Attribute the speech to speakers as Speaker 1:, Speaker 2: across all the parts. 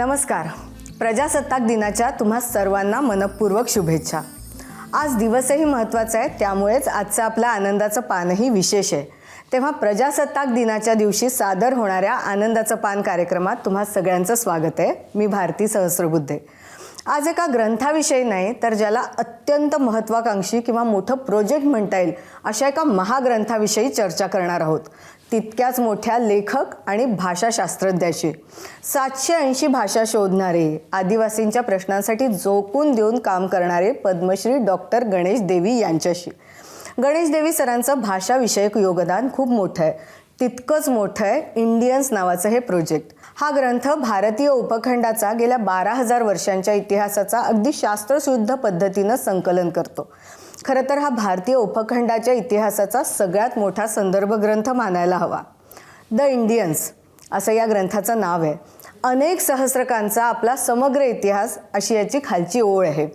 Speaker 1: नमस्कार. प्रजासत्ताक दिनाच्या तुम्हा सर्वांना मनपूर्वक शुभेच्छा. आज दिवसही महत्त्वाचा आहे, त्यामुळेच आजचं आपलं आनंदाचं पानही विशेष आहे. तेव्हा प्रजासत्ताक दिनाच्या दिवशी सादर होणाऱ्या आनंदाचं पान कार्यक्रमात तुम्हा सगळ्यांचं स्वागत आहे. मी भारती सहस्रबुद्धे. आज एका ग्रंथाविषयी नाही तर ज्याला अत्यंत महत्त्वाकांक्षी किंवा मोठं प्रोजेक्ट म्हणता येईल अशा एका महाग्रंथाविषयी चर्चा करणार आहोत. तितक्याच मोठ्या लेखक आणि भाषाशास्त्रज्ञाची, 780 भाषा शोधणारे, आदिवासींच्या प्रश्नांसाठी झोकून देऊन काम करणारे पद्मश्री डॉक्टर गणेश देवी यांच्याशी. गणेश देवी सरांचं भाषाविषयक योगदान खूप मोठं आहे. तितकंच मोठं आहे इंडियन्स नावाचं हे प्रोजेक्ट. हा ग्रंथ भारतीय उपखंडाचा गेल्या 12,000 वर्षांच्या इतिहासाचा अगदी शास्त्रशुद्ध पद्धतीनं संकलन करतो. खरं तर हा भारतीय उपखंडाच्या इतिहासाचा सगळ्यात मोठा संदर्भ ग्रंथ मानायला हवा. द इंडियन्स असं या ग्रंथाचं नाव आहे. अनेक सहस्रकांचा आपला समग्र इतिहास अशी याची खालची ओळ आहे.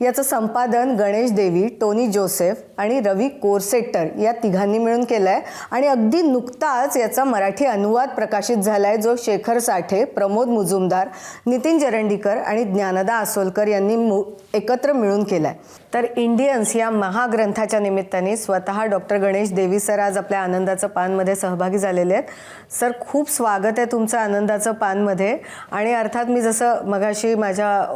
Speaker 1: याचं संपादन गणेश देवी, टोनी जोसेफ आणि रवी कोरसेट्टर या तिघांनी मिळून केलं आहे. आणि अगदी नुकताच याचा मराठी अनुवाद प्रकाशित झाला आहे, जो शेखर साठे, प्रमोद मुजुमदार, नितीन जरंडीकर आणि ज्ञानदा आसोलकर यांनी एकत्र मिळून केला आहे. तर इंडियन्स या महाग्रंथाच्या निमित्ताने स्वतः डॉक्टर गणेश देवी सर आज आपल्या आनंदाचं पानमध्ये सहभागी झालेले आहेत. सर, खूप स्वागत आहे तुमचं आनंदाचं पानमध्ये. आणि अर्थात मी जसं मगाशी माझ्या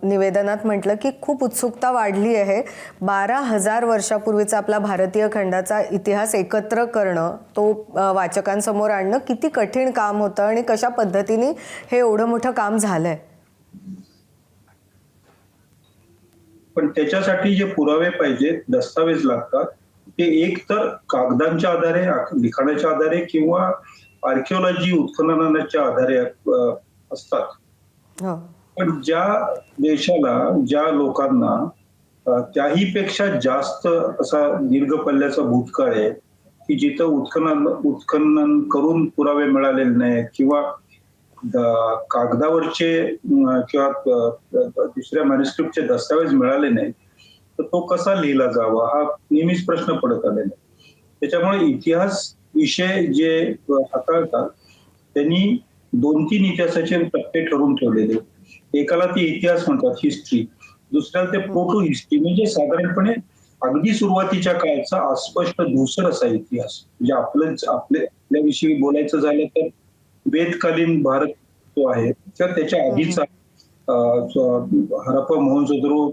Speaker 1: निवेदनात म्हटलं की खूप उत्सुकता वाढली आहे. 12,000 वर्षापूर्वीचा आपला भारतीय खंडाचा इतिहास एकत्र करणं, तो वाचकांसमोर आणणं किती कठीण काम होतं आणि कशा पद्धतीने हे एवढं मोठं काम झालंय.
Speaker 2: पण त्याच्यासाठी जे पुरावे पाहिजे, दस्तावेज लागतात, ते एक तर कागदांच्या आधारे, लिखाणाच्या आधारे किंवा आर्किओलॉजी उत्खननाच्या आधारे असतात. पण ज्या देशाला, ज्या लोकांना त्याही पेक्षा जास्त असा दीर्घ पल्ल्याचा भूतकाळ आहे की जिथं उत्खनन करून पुरावे मिळालेले नाहीत किंवा कागदावरचे किंवा दुसऱ्या मॅन्युस्क्रिप्टचे दस्तावेज मिळाले नाहीत, तर तो कसा लिहिला जावा हा नेहमीच प्रश्न पडत आलेला आहे. त्याच्यामुळे इतिहास विषय जे हाताळतात त्यांनी 2-3 इतिहासाचे टप्पे ठरवून ठेवलेले. एकाला ते इतिहास म्हणतात, हिस्ट्री. दुसऱ्याला ते प्रोटो हिस्ट्री, म्हणजे साधारणपणे अगदी सुरुवातीच्या काळाचा अस्पष्ट धूसर असा इतिहास. म्हणजे आपल्याविषयी बोलायचं झालं तर वेदकालीन भारत जो आहे किंवा त्याच्या आधीचा हरप्पा मोहनजोदडो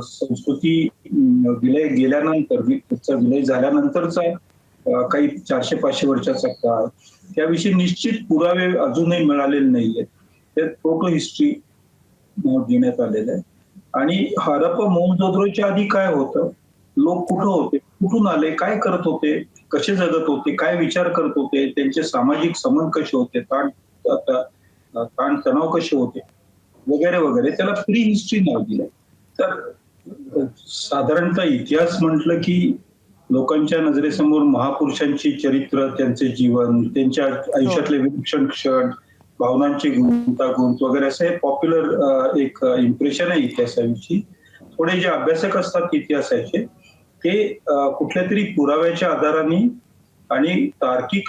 Speaker 2: संस्कृती विलय गेल्यानंतर, विलय झाल्यानंतरचा काही 400-500 वर्षाचा काळ, त्याविषयी निश्चित पुरावे अजूनही मिळालेले नाहीये. ते प्रोटो हिस्ट्री देण्यात आलेलं आहे. आणि हरप्पा मोहनजोदडोच्या आधी काय होतं, लोक कुठं होते, कुठून आले, काय करत होते, कसे जगत होते, काय विचार करत होते, त्यांचे सामाजिक संबंध कसे होते, ताण तणाव कसे होते, वगैरे वगैरे, त्याला प्री हिस्ट्री नाव दिलंय. तर साधारणतः इतिहास म्हटलं की लोकांच्या नजरेसमोर महापुरुषांची चरित्र, त्यांचे जीवन, त्यांच्या आयुष्यातले विलक्षण क्षण, भावनांची गुंतागुंत वगैरे असं हे पॉप्युलर एक इम्प्रेशन आहे इतिहासाविषयी. थोडे जे अभ्यासक असतात इतिहासाचे ते कुठल्या तरी पुराव्याच्या आधाराने आणि तार्किक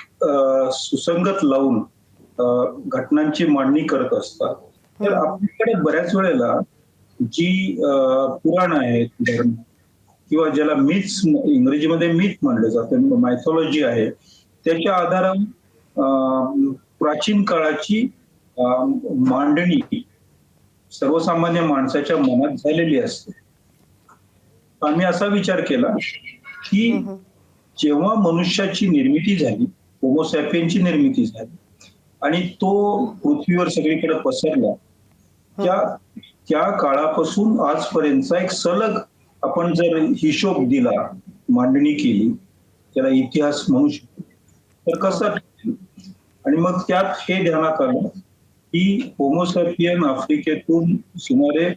Speaker 2: सुसंगत लावून घटनांची मांडणी करत असतात. तर आपल्याकडे बऱ्याच वेळेला जी पुराण आहेत किंवा ज्याला मिथ्स, इंग्रजीमध्ये मिथ म्हणलं जातं, मायथॉलॉजी आहे, त्याच्या आधारावर प्राचीन काळाची मांडणी सर्वसामान्य माणसाच्या मनात झालेली असते. आम्ही असा विचार केला की जेव्हा मनुष्याची निर्मिती झाली, होमोसॅपियनची निर्मिती झाली आणि तो पृथ्वीवर सगळीकडे पसरला, त्या काळापासून आजपर्यंतचा एक सलग आपण जर हिशोब दिला, मांडणी केली, त्याला इतिहास म्हणू शकतो, तर कसं. आणि मग त्यात हे ध्यानात आलं की होमोसॅपियन आफ्रिकेतून सुमारे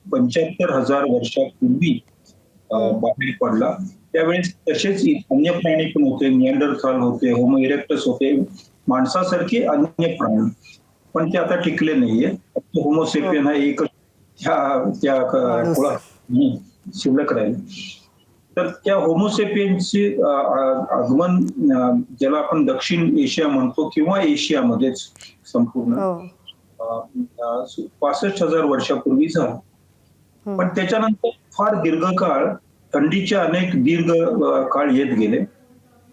Speaker 2: 75,000 वर्षापूर्वी बाहेर पडला. त्यावेळेस तसेच अन्य प्राणी पण होते, निअँडरथाल होते, होमो इरेक्टस होते, माणसासारखे अन्य प्राणी, पण ते आता टिकले नाहीये. होमोसेपियन हा एकच त्या शिल्लक राहिले. तर त्या होमोसेपियन्सचे आगमन ज्याला आपण दक्षिण एशिया म्हणतो किंवा एशियामध्येच संपूर्ण
Speaker 1: हो.
Speaker 2: 65,000 वर्षापूर्वी झालं. पण त्याच्यानंतर फार दीर्घकाळ थंडीचे अनेक दीर्घ काळ येत गेले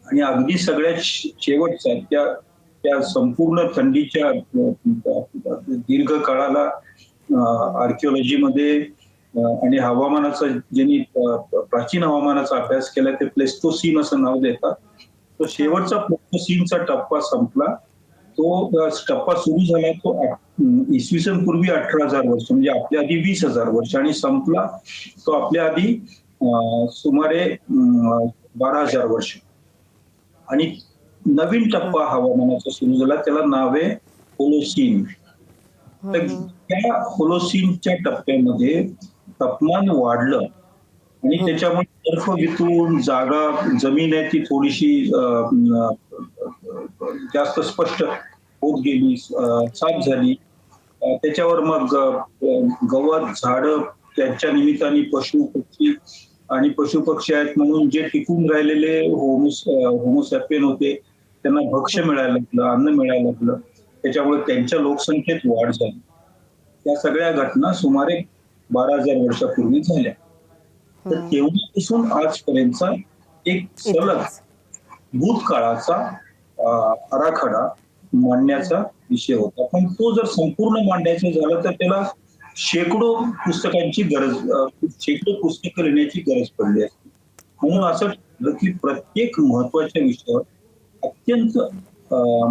Speaker 2: आणि अगदी सगळ्यात शेवटचा त्या संपूर्ण थंडीच्या दीर्घ काळाला आर्किओलॉजीमध्ये आणि हवामानाचा ज्यांनी प्राचीन हवामानाचा अभ्यास केला ते प्लेस्टोसीन असं नाव देतात. तो शेवटचा प्लेस्टोसीनचा टप्पा संपला. तो टप्पा सुरू झाला तो इसवी सन पूर्वी 18,000 वर्ष म्हणजे आपल्या आधी 20,000 वर्ष आणि संपला तो आपल्या आधी सुमारे 12,000 वर्ष. आणि नवीन टप्पा हवामानाचा सुरू झाला त्याला नाव आहे होलोसीन. तर त्या होलोसीनच्या टप्प्यामध्ये तापमान वाढलं आणि त्याच्यामुळे बर्फ वितळून जागा जमीन आहे ती थोडीशी जास्त स्पष्ट होत गेली, साफ झाली. त्याच्यावर मग गवत झाडं त्यांच्या निमित्ताने पशु पक्षी आणि पशु पक्षी आहेत म्हणून जे टिकून राहिलेले होमोसॅपियन होते त्यांना भक्ष्य मिळायला लागलं, अन्न मिळायला लागलं. त्याच्यामुळे त्यांच्या लोकसंख्येत वाढ झाली. या सगळ्या घटना सुमारे 12,000 वर्षापूर्वी झाल्या. तर तेव्हापासून आजपर्यंतचा एक सलग भूतकाळाचा आराखडा मांडण्याचा विषय होता. पण तो जर संपूर्ण मांडायचा झाला तर त्याला शेकडो पुस्तकं लिहिण्याची गरज पडली असते. म्हणून असं ठरलं की प्रत्येक महत्वाच्या विषयावर अत्यंत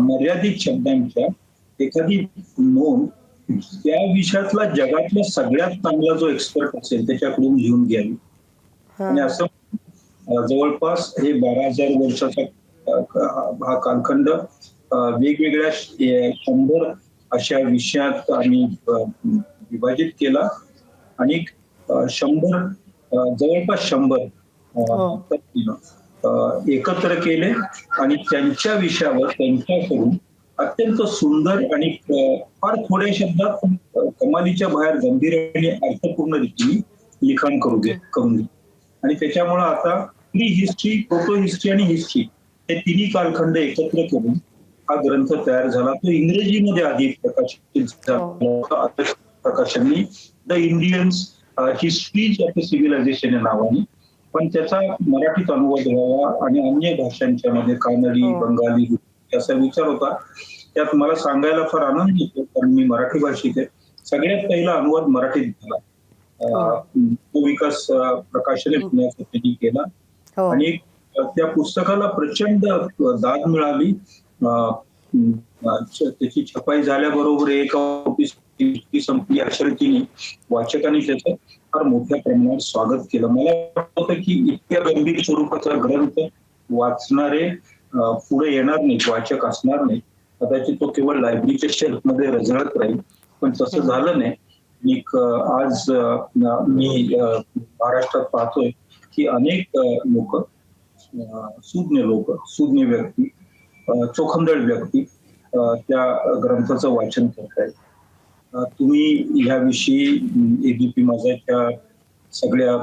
Speaker 2: मर्यादित शब्दांच्या एखादी नोंद त्या विषयातला जगातला सगळ्यात चांगला जो एक्सपर्ट असेल त्याच्याकडून लिहून घ्यावी. आणि असं जवळपास हे 12,000 वर्षाचा हा कालखंड वेगवेगळ्या 100 अशा विषयात आम्ही विभाजित केला आणि 100 जवळपास 100 एकत्र केले आणि त्यांच्या विषयावर त्यांच्याकडून अत्यंत सुंदर आणि फार थोड्या शब्दात कमालीच्या बाहेर गंभीर आणि अर्थपूर्ण रीतीने लिखाण करून दिले. आणि त्याच्यामुळे आता प्री हिस्ट्री, प्रोटो हिस्ट्री आणि हिस्ट्री हे तिन्ही कालखंड एकत्र करून हा ग्रंथ तयार झाला. तो इंग्रजीमध्ये आधी प्रकाशित झाला. प्रकाशननी the Indians histories of the civilisation या नावाने. पण त्याचा मराठीत अनुवाद व्हावा आणि अन्य भाषांच्या मध्ये कानडी, बंगाली असा विचार होता. त्यात मला सांगायला फार आनंद होतो कारण मी मराठी भाषिक आहे. सगळ्यात पहिला अनुवाद मराठीत झाला. तो विकास प्रकाशने पुण्याचा त्यांनी केला आणि त्या पुस्तकाला प्रचंड दाद मिळाली. त्याची छपाई झाल्याबरोबर एक संपली अशा रीतीने वाचकांनी त्याचं फार मोठ्या प्रमाणात स्वागत केलं. मला वाटतं की इतक्या गंभीर स्वरूपाचा ग्रंथ वाचणारे पुढे येणार नाहीत, वाचक असणार नाही. कदाचित तो केवळ लायब्ररीच्या शेल्फमध्ये रजळत राहील. पण तसं झालं नाही. आज मी महाराष्ट्रात पाहतोय की अनेक लोक, सुज्ञ व्यक्ती, चोखंदळ व्यक्ती त्या ग्रंथाचं वाचन करतायत. तुम्ही ह्याविषयी एबीपी माझ्याच्या सगळ्या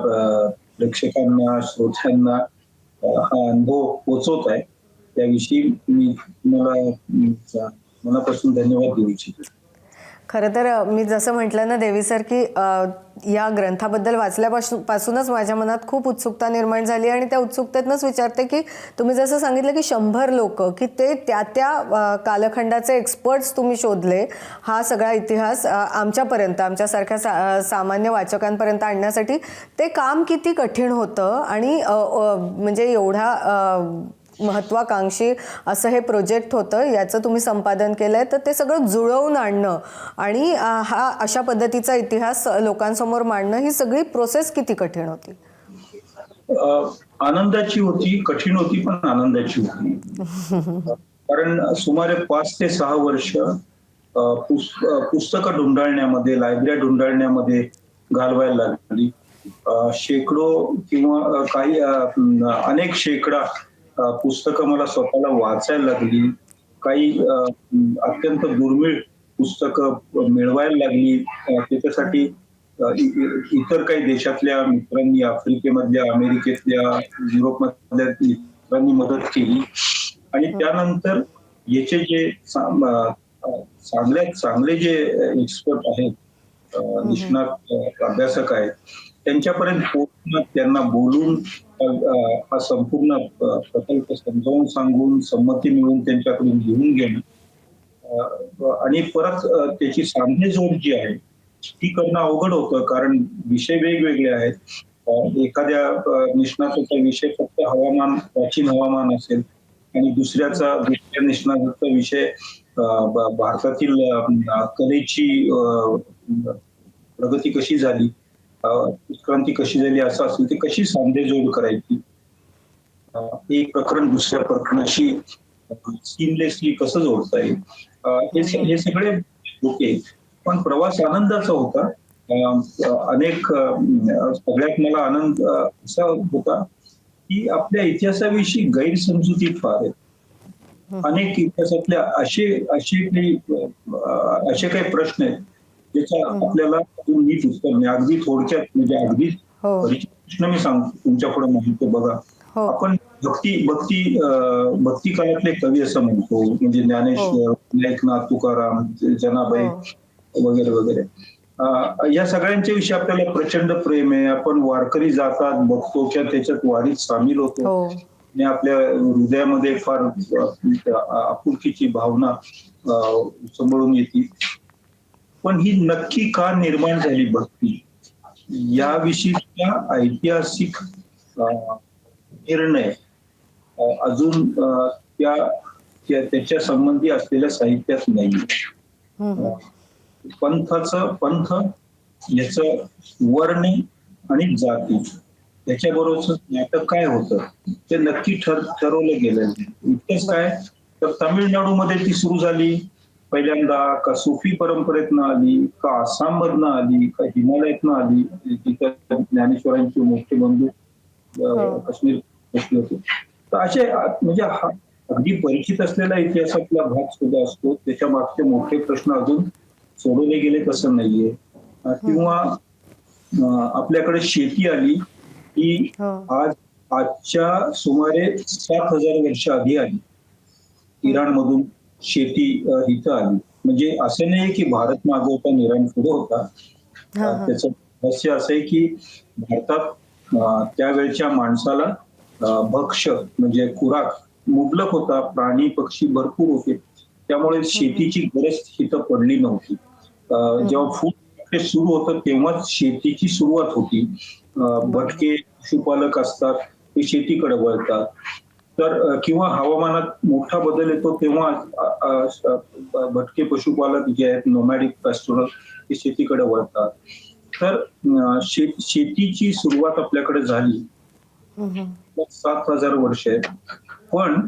Speaker 2: प्रेक्षकांना, श्रोत्यांना हा अनुभव पोचवत आहे. त्याविषयी मी तुम्हाला मनापासून धन्यवाद देऊ इच्छितो.
Speaker 1: खरं तर मी जसं म्हटलं ना देवी सर की या ग्रंथाबद्दल वाचल्यापासूनच माझ्या मनात खूप उत्सुकता निर्माण झाली आणि त्या उत्सुकतेतनंच विचारते की तुम्ही जसं सांगितलं की 100 लोक की ते त्या कालखंडाचे एक्सपर्ट्स तुम्ही शोधले. हा सगळा इतिहास आमच्यापर्यंत, आमच्यासारख्या सामान्य वाचकांपर्यंत आणण्यासाठी ते काम किती कठीण होतं आणि म्हणजे एवढा महत्वाकांक्षी असं हे प्रोजेक्ट होतं. याचं तुम्ही संपादन केलंय तर ते सगळं जुळवून आणणं आणि हा अशा पद्धतीचा इतिहास लोकांसमोर मांडणं ही सगळी प्रोसेस किती कठीण होती?
Speaker 2: आनंदाची होती, कठीण होती पण आनंदाची होती. कारण सुमारे 5 ते 6 वर्ष पुस्तकं ढुंढाळण्यामध्ये, लायब्ररी ढुंढाळण्यामध्ये घालवायला लागली. शेकडो किंवा काही अनेक शेकडा पुस्तकं मला स्वतःला वाचायला लागली. काही अत्यंत दुर्मिळ पुस्तकं मिळवायला लागली. त्याच्यासाठी इतर काही देशातल्या मित्रांनी, आफ्रिकेमधल्या, अमेरिकेतल्या, युरोपमधल्या मित्रांनी मदत केली आणि त्यानंतर याचे जे चांगल्यात चांगले जे एक्सपर्ट आहेत, निष्णात अभ्यासक आहेत, त्यांच्यापर्यंत पोहोचणं, त्यांना बोलून हा संपूर्ण प्रकल्प समजावून सांगून संमती मिळवून त्यांच्याकडून लिहून घेणं आणि परत त्याची सांधेजोड जी आहे ती करणं अवघड होतं, कारण विषय वेगवेगळे आहेत. एखाद्या निष्णाताचा विषय फक्त हवामान, प्राचीन हवामान असेल आणि दुसऱ्या निष्णाताचा विषय भारतातील कलेची प्रगती कशी झाली, उत्क्रांती कशी झाली असं असेल, ते कशी सांधेजोड करायची, एक प्रकरण दुसऱ्या प्रकरणाशी सिमलेसली कसं जोडता येईल, हे सगळे होते. पण प्रवास आनंदाचा होता. अनेक सगळ्यात मला आनंद असा होता की आपल्या इतिहासाविषयी गैरसमजुती फार आहेत. अनेक इतिहासातल्या असे काही प्रश्न आहेत ज्याचा आपल्याला अजून नीट उत्तर नाही. अगदी थोडक्यात म्हणजे अगदी प्रश्न मी सांगतो तुमच्या पुढे माहिती बघा. आपण भक्ती काळातले कवी असं म्हणतो, म्हणजे ज्ञानेश्वर, एकनाथ, तुकाराम, जनाबाई वगैरे वगैरे. या सगळ्यांच्या विषयी आपल्याला प्रचंड प्रेम आहे. आपण वारकरी जातात बघतो किंवा त्याच्यात वारीत सामील होतो आणि आपल्या हृदयामध्ये फार आपुलकीची भावना समोरून येते. पण ही नक्की का निर्माण झाली भक्ती, याविषयीचा ऐतिहासिक निर्णय अजून त्याच्या संबंधी असलेल्या साहित्यात नाही. पंथ याचं वर्ण आणि जाती याच्याबरोबर नाटक काय होतं ते नक्की ठरवलं गेलं. इतकंच काय तर तामिळनाडूमध्ये ती सुरू झाली पहिल्यांदा, का सुफी परंपरेतनं आली, का आसाम मधनं आली, का हिमालयातनं आली, तिथं ज्ञानेश्वरांचे मोठे बंधू काश्मीर बसले होते. तर असे म्हणजे हा अगदी परिचित असलेला इतिहासातला भाग सुद्धा असतो. त्याच्या मागचे मोठे प्रश्न अजून सोडवले गेले तसं नाहीये. किंवा आपल्याकडे शेती आली ही आजच्या सुमारे 7,000 वर्ष आधी आली. इराणमधून शेती इथं आली. म्हणजे असं नाही की भारत मागे होता, इराण पुढे होता. त्याचं रहस्य असं आहे की भारतात त्यावेळच्या माणसाला भक्ष्य म्हणजे खुराक मुबलक होता, प्राणी पक्षी भरपूर होते, त्यामुळे शेतीची गरज इथं पडली नव्हती. जेव्हा फूड सुरू होतं तेव्हाच शेतीची सुरुवात होती. भटके पशुपालक असतात ते शेतीकडे वळतात. तर किंवा हवामानात मोठा बदल येतो तेव्हा भटके पशुपालक जे आहेत, नोमॅडिक पॅस्टोरल, ते शेतीकडे वळतात. तर शेतीची सुरुवात आपल्याकडे झाली 7,000 वर्ष आहेत. पण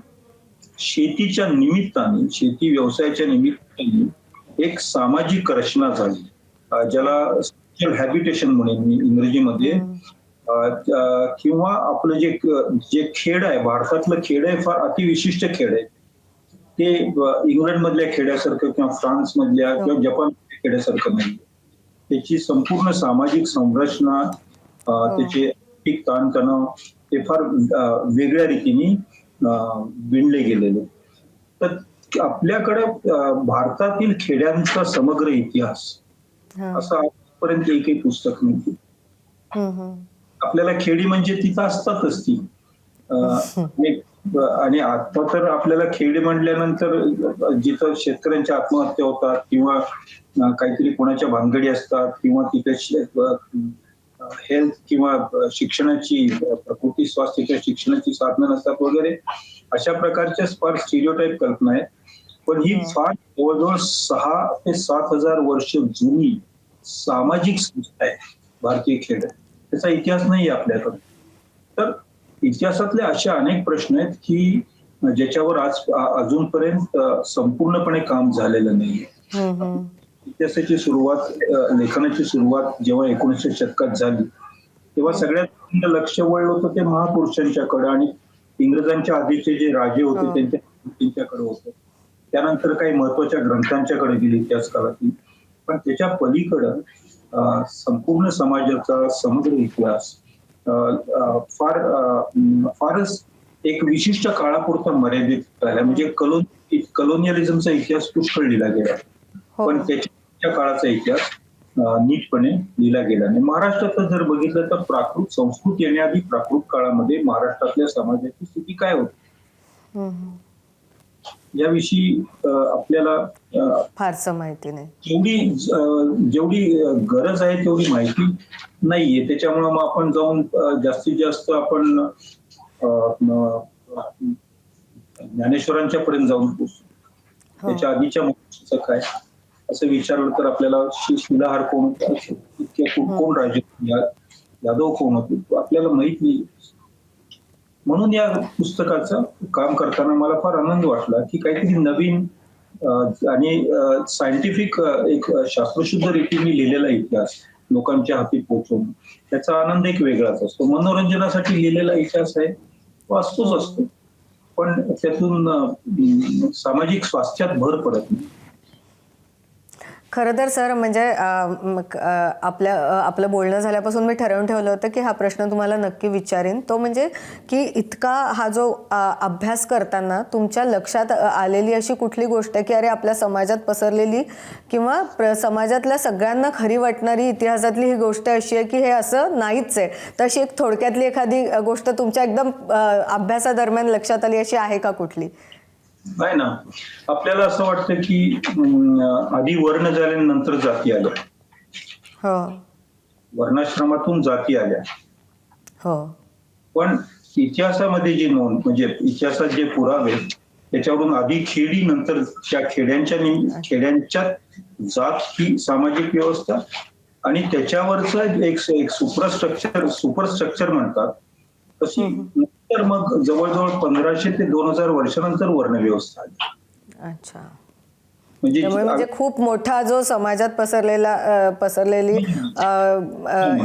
Speaker 2: शेतीच्या निमित्ताने, शेती व्यवसायाच्या निमित्ताने एक सामाजिक रचना झाली, ज्याला सोशल हॅबिटेशन म्हणेन मी इंग्रजीमध्ये. किंवा आपलं जे खेड आहे, भारतातलं खेड आहे, फार अतिविशिष्ट खेड आहे. ते इंग्लंड मधल्या खेड्यासारखं किंवा फ्रान्स मधल्या किंवा जपान खेड्यासारखं नाही. त्याची संपूर्ण सामाजिक संरचना, त्याचे आर्थिक ताणतणाव ते फार वेगळ्या रीतीने विणले गेलेले. तर आपल्याकडे भारतातील खेड्यांचा समग्र इतिहास असं आजपर्यंत एकही पुस्तक नाही. आपल्याला खेडी म्हणजे तिथं असतातच ती. आणि आता तर आपल्याला खेडी म्हटल्यानंतर जिथं शेतकऱ्यांच्या आत्महत्या होतात किंवा काहीतरी कोणाच्या भानगडी असतात किंवा तिथे हेल्थ किंवा शिक्षणाची, प्रकृती स्वास्थ्याच्या शिक्षणाची साधनं नसतात वगैरे, अशा प्रकारच्या फार स्टिरियोटाईप कल्पना आहेत. पण ही फार जवळजवळ 6,000 ते 7,000 वर्ष जुनी सामाजिक संस्था आहे भारतीय खेड. त्याचा इतिहास नाही आपल्याकडे. तर इतिहासातले असे अनेक प्रश्न आहेत की ज्याच्यावर अजूनपर्यंत संपूर्णपणे काम झालेलं नाही. इतिहासाची सुरुवात, लेखनाची सुरुवात जेव्हा 1900 शतकात झाली तेव्हा सगळ्यात लक्ष वळलं होतं ते महापुरुषांच्याकडे आणि इंग्रजांच्या आधीचे जे राजे होते त्यांच्याकडे होतं. त्यानंतर काही महत्वाच्या ग्रंथांच्याकडे गेले इतिहास काळातील. पण त्याच्या पलीकडं संपूर्ण समाजाचा समग्र इतिहास फारच एक विशिष्ट काळापुरता मर्यादित राहिला. म्हणजे कलोनियलिझमचा इतिहास पुष्कळ लिहिला गेला,
Speaker 1: हो.
Speaker 2: पण त्याच्या काळाचा इतिहास नीटपणे लिहिला गेला नाही. महाराष्ट्रात जर बघितलं तर प्राकृत संस्कृत येण्याआधी प्राकृत काळामध्ये महाराष्ट्रातल्या समाजाची स्थिती काय होती याविषयी आपल्याला
Speaker 1: फारसं माहिती नाही.
Speaker 2: जेवढी गरज आहे तेवढी माहिती नाहीये. त्याच्यामुळे मग आपण जाऊन जास्तीत जास्त आपण ज्ञानेश्वरांच्या पर्यंत जाऊन पोहोचतो. त्याच्या आधीच्या माणसाचं काय असं विचारलं तर आपल्याला शिलाहार कोण होता, कोण राजे, यादव कोण होते आपल्याला माहित नाही. म्हणून या पुस्तकाचं काम करताना मला फार आनंद वाटला की काहीतरी नवीन आणि सायंटिफिक एक शास्त्रशुद्ध रीतीने लिहिलेला इतिहास लोकांच्या हाती पोहोचवणं, त्याचा आनंद एक वेगळाच असतो. मनोरंजनासाठी लिहिलेला इतिहास आहे तो असतो, पण त्यातून सामाजिक स्वास्थ्यात भर पडत नाही.
Speaker 1: खरं तर सर म्हणजे आपलं बोलणं झाल्यापासून मी ठरवून ठेवलं होतं की हा प्रश्न तुम्हाला नक्की विचारेन. तो म्हणजे की इतका हा जो अभ्यास करताना तुमच्या लक्षात आलेली अशी कुठली गोष्ट आहे की अरे आपल्या समाजात पसरलेली किंवा समाजातल्या सगळ्यांना खरी वाटणारी इतिहासातली ही गोष्ट अशी आहे की हे असं नाहीच आहे, तशी एक थोडक्यातली एखादी गोष्ट तुमच्या एकदम अभ्यासादरम्यान लक्षात आली अशी आहे का कुठली?
Speaker 2: नाही ना, आपल्याला असं वाटतं की आधी वर्ण झाले नंतर जाती आल्या.
Speaker 1: हो,
Speaker 2: वर्णाश्रमातून जाती आल्या.
Speaker 1: हो, पण
Speaker 2: इतिहासामध्ये जी नोंद म्हणजे इतिहासात जे पुरावे त्याच्यावरून आधी खेडी नंतर त्या खेड्यांच्या जात ही सामाजिक व्यवस्था आणि त्याच्यावरचं एक सुपरस्ट्रक्चर म्हणतात तशी तर मग जवळजवळ 1500 ते 2000 वर्षानंतर वर्णव्यवस्था आली.
Speaker 1: अच्छा. म्हणजे खूप मोठा जो समाजात पसरलेली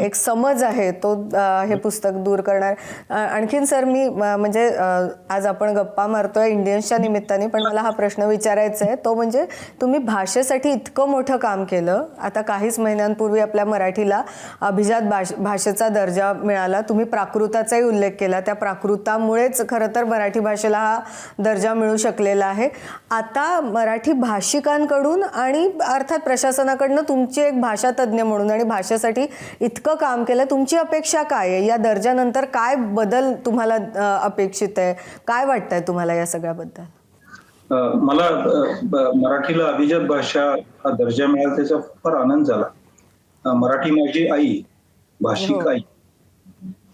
Speaker 1: एक समज आहे तो हे पुस्तक दूर करणार. आणखीन सर मी म्हणजे आज आपण गप्पा मारतोय इंडियन्सच्या निमित्ताने, पण मला हा प्रश्न विचारायचा आहे तो म्हणजे तुम्ही भाषेसाठी इतकं मोठं काम केलं. आता काहीच महिन्यांपूर्वी आपल्या मराठीला अभिजात भाषेचा दर्जा मिळाला. तुम्ही प्राकृताचाही उल्लेख केला. त्या प्राकृतामुळेच खरं तर मराठी भाषेला हा दर्जा मिळू शकलेला आहे. आता मराठी भाषिक कडून आणि अर्थात प्रशासनाकडनं तुमची एक भाषा तज्ज्ञ म्हणून आणि भाषेसाठी इतकं काम केलं, तुमची अपेक्षा काय आहे? या दर्जानंतर काय बदल तुम्हाला अपेक्षित आहे? काय वाटतंय तुम्हाला या सगळ्याबद्दल?
Speaker 2: मला मराठीला अभिजात भाषा हा दर्जा मिळाला त्याचा फार आनंद झाला. मराठी माझी आई, भाषिक आई.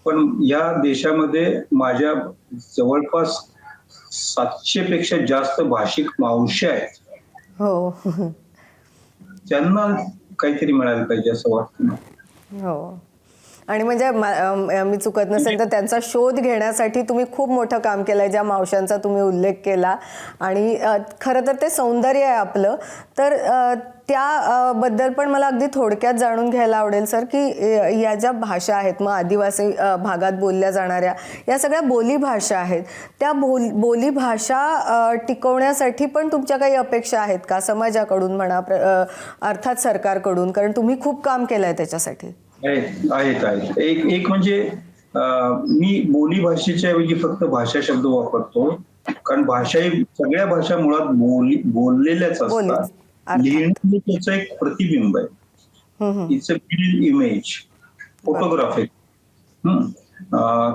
Speaker 2: पण या देशामध्ये माझ्या जवळपास 700 पेक्षा जास्त भाषिक मावशी आहेत.
Speaker 1: हो,
Speaker 2: त्यांना काहीतरी मिळायला पाहिजे असं वाटतं.
Speaker 1: हो, आणि म्हणजे मी चुकत नसेल तर त्यांचा शोध घेण्यासाठी तुम्ही खूप मोठं काम केलंय, ज्या मावशांचा तुम्ही उल्लेख केला. आणि खरं तर ते सौंदर्य आहे आपलं. तर त्याबद्दल पण मला अगदी थोडक्यात जाणून घ्यायला आवडेल सर की या ज्या भाषा आहेत, मग आदिवासी भागात बोलल्या जाणाऱ्या या सगळ्या बोलीभाषा आहेत, त्या बोलीभाषा टिकवण्यासाठी पण तुमच्या काही अपेक्षा आहेत का समाजाकडून म्हणा, अर्थात सरकारकडून? कारण तुम्ही खूप काम केलंय त्याच्यासाठी.
Speaker 2: आहेत. एक म्हणजे मी बोलीभाषेच्या ऐवजी फक्त भाषा शब्द वापरतो, कारण भाषा ही सगळ्या भाषा मुळात बोललेल्याच असतात. लिहिणं त्याचं एक प्रतिबिंब आहे. It's a visual image, photographic.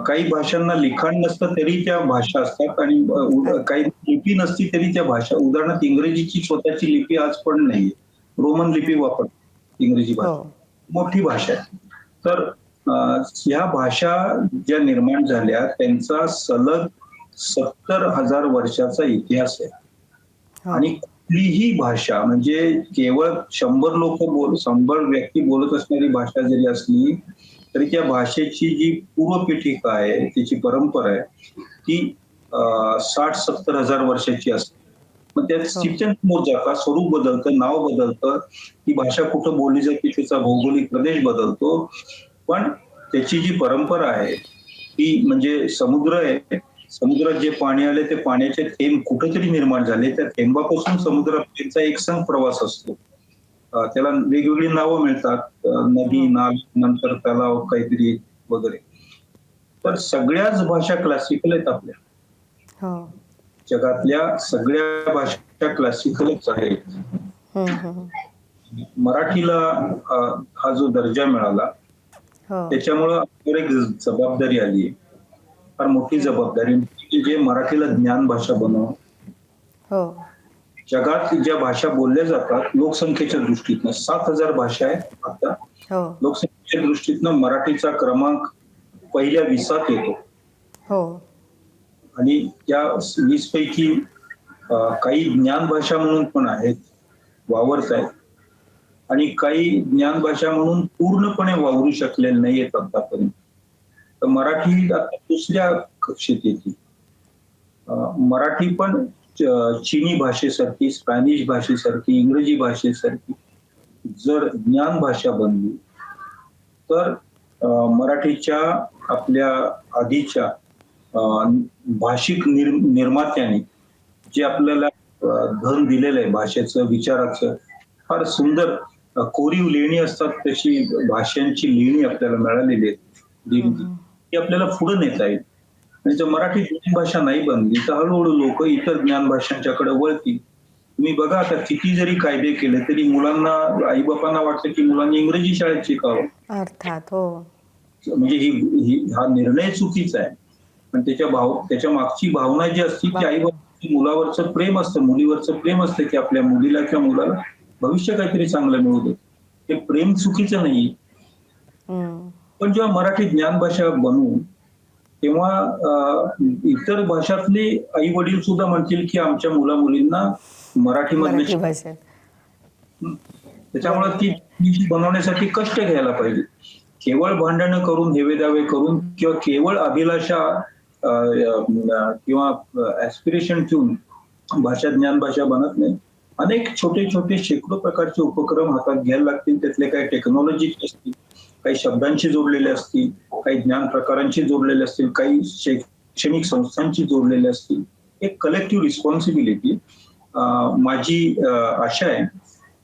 Speaker 2: काही भाषांना लिखाण नसतं तरी त्या भाषा असतात आणि काही लिपी नसती तरी त्या भाषा. उदाहरणार्थ इंग्रजीची स्वतःची लिपी आज पण नाहीये. रोमन लिपी वापरतात इंग्रजी भाषा, मोठी भाषा आहे. तर ह्या भाषा ज्या निर्माण झाल्या त्यांचा सलग 70,000 वर्षाचा इतिहास आहे. आणि कुठलीही भाषा म्हणजे केवळ 100 व्यक्ती बोलत असणारी भाषा जरी असली तरी त्या भाषेची जी पूर्वपीठिका आहे, त्याची परंपरा आहे, ती 60-70,000 वर्षाची असते. मग त्यात शिक्षण समोर जाता, स्वरूप बदलतं, नाव बदलतं, ती भाषा कुठं बोलली जाते त्याचा भौगोलिक प्रदेश बदलतो, पण त्याची जी परंपरा आहे ती म्हणजे समुद्र आहे. समुद्रात जे पाणी आले ते पाण्याचे थेंब कुठेतरी निर्माण झाले, त्या थेंबापासून समुद्रापर्यंतचा एक संघ प्रवास असतो. त्याला वेगवेगळी नावं मिळतात. नदी नाल नंतर तलाव काहीतरी वगैरे. तर सगळ्याच भाषा क्लासिकल आहेत आपल्या.
Speaker 1: हो.
Speaker 2: जगातल्या सगळ्या भाषा क्लासिकलच आहेत. मराठीला हा जो दर्जा मिळाला
Speaker 1: हो.
Speaker 2: त्याच्यामुळं आपल्यावर एक जबाबदारी आली आहे, फार मोठी जबाबदारी, जे मराठीला ज्ञान भाषा बनवणं.
Speaker 1: हो.
Speaker 2: जगात ज्या भाषा बोलल्या जातात लोकसंख्येच्या दृष्टीतनं 7,000 भाषा आहेत आता.
Speaker 1: हो.
Speaker 2: लोकसंख्येच्या दृष्टीतनं मराठीचा क्रमांक पहिल्या 20त येतो.
Speaker 1: हो.
Speaker 2: आणि त्या 20 पैकी काही ज्ञान भाषा म्हणून पण आहेत, वावरत आहेत, आणि काही ज्ञान भाषा म्हणून पूर्णपणे वावरू शकलेले नाही आहेत आतापर्यंत. तर मराठी आता दुसऱ्या कक्षेत येते. मराठी पण चीनी भाषेसारखी, स्पॅनिश भाषेसारखी, इंग्रजी भाषेसारखी जर ज्ञान भाषा बनली तर मराठीच्या आपल्या आधीच्या भाषिक निर्मात्याने जे आपल्याला धन दिलेलं आहे भाषेचं, विचाराचं, फार सुंदर कोरीव लेणी असतात तशी भाषांची लेणी आपल्याला मिळालेली आहेत, ती आपल्याला पुढे नेता येईल. आणि जर मराठी ज्ञान भाषा नाही बनली तर हळूहळू लोक इतर ज्ञान भाषांच्याकडे वळतील. तुम्ही बघा आता किती जरी कायदे केले तरी मुलांना, आई बापांना वाटतं की मुलांनी इंग्रजी शाळेत शिकावं.
Speaker 1: अर्थात. हो.
Speaker 2: म्हणजे हा निर्णय चुकीचा आहे. पण त्याच्या मागची भावना जी असते की आई बाबांचं मुलावरचं प्रेम असतं, मुलीवरचं प्रेम असतं की आपल्या मुलीला किंवा मुलाला भविष्य काहीतरी चांगलं मिळू दे. ते प्रेम चुकीचं नाही. पण जेव्हा मराठी ज्ञान भाषा बनवू तेव्हा इतर भाषातले आई वडील सुद्धा म्हणतील की आमच्या मुला मुलींना मराठी
Speaker 1: भाषेत.
Speaker 2: त्याच्यामुळे ती बनवण्यासाठी कष्ट घ्यायला पाहिजे. केवळ भांडणं करून, हेवेदावे करून किंवा केवळ अभिलाषा किंवा ऍस्पिरेशन ठेवून भाषा ज्ञान भाषा बनत नाही. अनेक छोटे छोटे शेकडो प्रकारचे उपक्रम हातात घ्यायला लागतील. त्यातले काही टेक्नॉलॉजी असतील, काही शब्दांशी जोडलेले असतील, काही ज्ञान प्रकारांशी जोडलेले असतील, काही शैक्षणिक संस्थांशी जोडलेले असतील. एक कलेक्टिव्ह रिस्पॉन्सिबिलिटी. माझी आशा आहे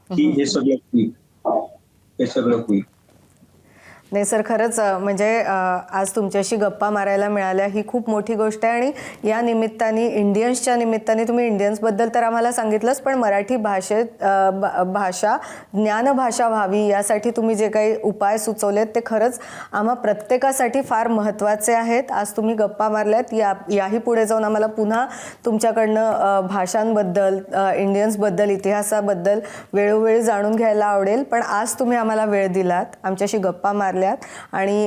Speaker 2: की हे सगळं होईल.
Speaker 1: नाही सर, खरंच म्हणजे आज तुमच्याशी गप्पा मारायला मिळाल्या ही खूप मोठी गोष्ट आहे. आणि या निमित्ताने, इंडियन्सच्या निमित्ताने, तुम्ही इंडियन्सबद्दल तर आम्हाला सांगितलंच, पण मराठी भाषा ज्ञानभाषा व्हावी यासाठी तुम्ही जे काही उपाय सुचवलेत ते खरंच आम्हा प्रत्येकासाठी फार महत्त्वाचे आहेत. आज तुम्ही गप्पा मारल्यात, याही पुढे जाऊन आम्हाला पुन्हा तुमच्याकडनं भाषांबद्दल, इंडियन्सबद्दल, इतिहासाबद्दल वेळोवेळी जाणून घ्यायला आवडेल. पण आज तुम्ही आम्हाला वेळ दिलात, आमच्याशी गप्पा मारल्यात, आणि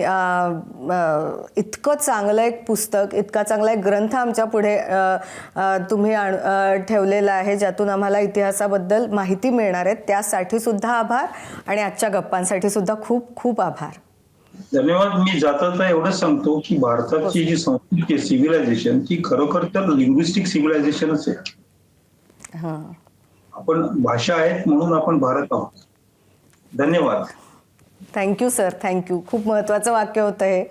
Speaker 1: इतकं चांगलं एक पुस्तक, इतका चांगला एक ग्रंथ आमच्या पुढे तुम्ही ठेवलेला आहे, ज्यातून आम्हाला इतिहासाबद्दल माहिती मिळणार आहे. त्यासाठी सुद्धा आभार, आणि आजच्या गप्पांसाठी सुद्धा खूप खूप आभार.
Speaker 2: धन्यवाद. मी जाता एवढंच सांगतो की भारताची जी संस्कृती, सिव्हिलायझेशन, ती खरोखर तर लिंग्विस्टिक सिव्हिलायझेशनच आहे. आपण भाषा आहेत म्हणून आपण भारत आहोत. धन्यवाद.
Speaker 1: Thank you sir, thank you. खूप महत्त्वाचं वाक्य होतं हे,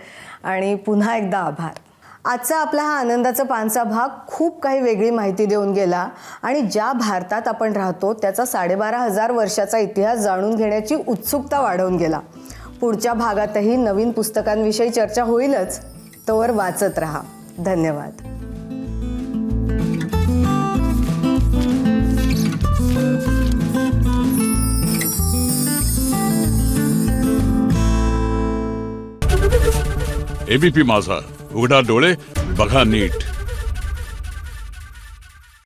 Speaker 1: आणि पुन्हा एकदा आभार. आजचा आपला हा आनंदाचा पानचा भाग खूप काही वेगळी माहिती देऊन गेला, आणि ज्या भारतात आपण राहतो त्याचा 12,500 वर्षाचा इतिहास जाणून घेण्याची उत्सुकता वाढवून गेला. पुढच्या भागातही नवीन पुस्तकांविषयी चर्चा होईलच. तोवर वाचत रहा. धन्यवाद.
Speaker 3: एबीपी माझा, उघडा डोळे बघा नीट.